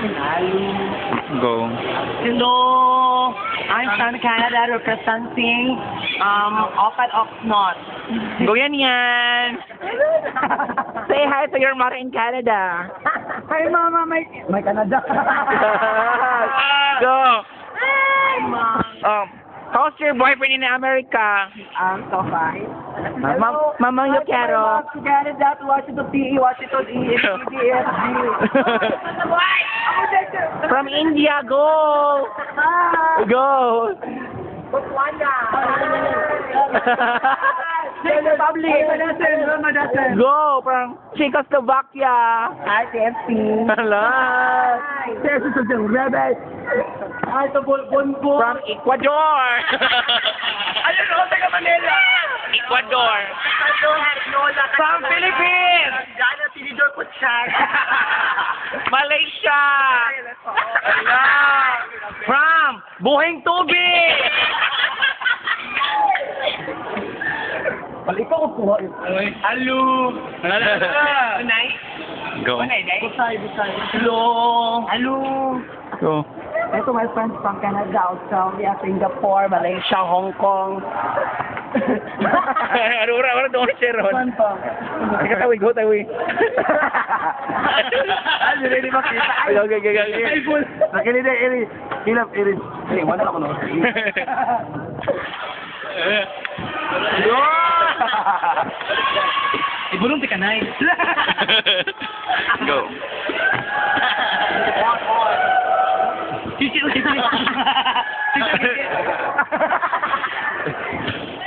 Go. Hello, I'm from Canada representing Opat Oxnot. Go yan yan. Say hi to your mother in Canada. Hi Mama, my Canada. Go. Hi Mom. How's your boyfriend in America? So fine. Mamang Yukero. Canada to watch the PE, watch it on ESPN. From India, go. Go. Go from Czechoslovakia. Hi, TFC. Hello. Hi, to Bonbon. From Ecuador. Ayun, ako taga Manila. Ecuador. From Philippines. Gana, tinidor ko siya. Malaysia. Hello. From Buhing Tubig. Balik ko ko. Hello. Unay? Go. Busay. Hello. Hello. Go. Ito my friends from Canada, Australia, Singapore, Malaysia, Hong Kong. Wala doon siya ron. Saan pa? Tawi, go, tawi. Ano rin makita? Okay. Nakilid na, Eri. Hilap, Eri. Hey, wala ako na. Ibulong ti kanay. Go.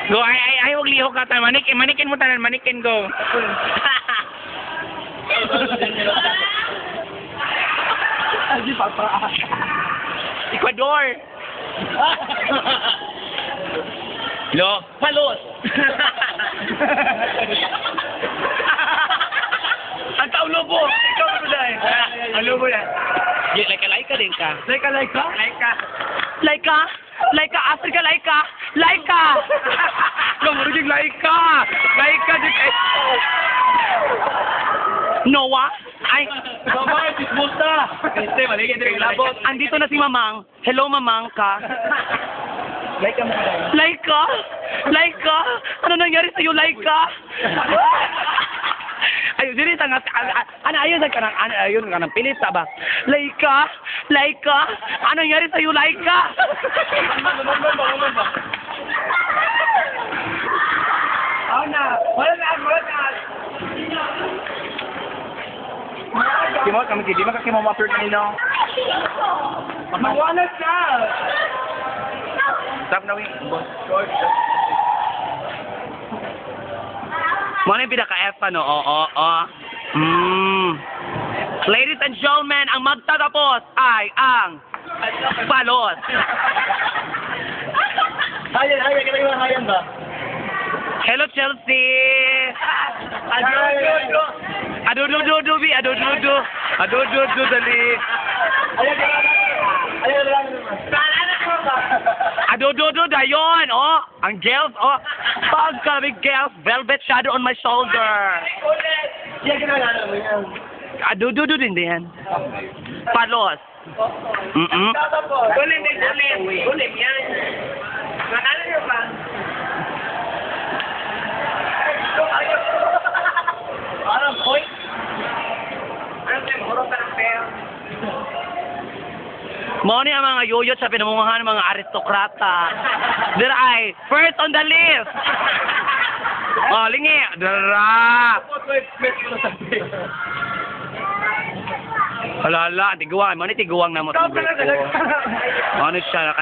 Go, ay, huwag liho ka tayo. Manikin mo tayo, manikin, go. Ay, papa. Ecuador. Lo, palos. Ang taulobo. Ikaw mo dahil. Ang lobo na. Laika din ka. Laika. Laika, Africa, Laika. Lumurugig, Laika din kay... Noah? Ay, Babay, pismusta. Este, maligid rin labot. andito na si Mamang. Hello, Mamang ka. Laika mo dahil. Laika? Ano nangyari sa'yo, Laika? Ayun, dili nga, ayun ka ng pilita ba? Laika? Ano nangyari sa'yo, Laika? Wala na. Di mo kasi mamapir kanino. Mawalas ka. Stop na, wing. Muna yung pinaka-F, ano? Oo. Ladies and gentlemen, ang magtatapos ay ang palos. Hayan ba? Hello, Chelsea! Adudu, dali. Adudu, dayon, oh. Ang gels, oh. Pagkabig gels, velvet shadow on my shoulder. Adudu din yan. Palos. Gulim yan. Nakala niyo ba? Parang point. Ano tayo, mahurot ka ng pera. Mo ni ang mga yoyot sa pinamungahan ng mga aristokrata. There ay first on the list. Oh, lingi. Dara. Hala, tiguang. Mo ni tiguang na mo. Ano siya?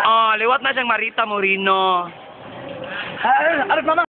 Oh, liwat na siyang Marita Moreno. Ano mama?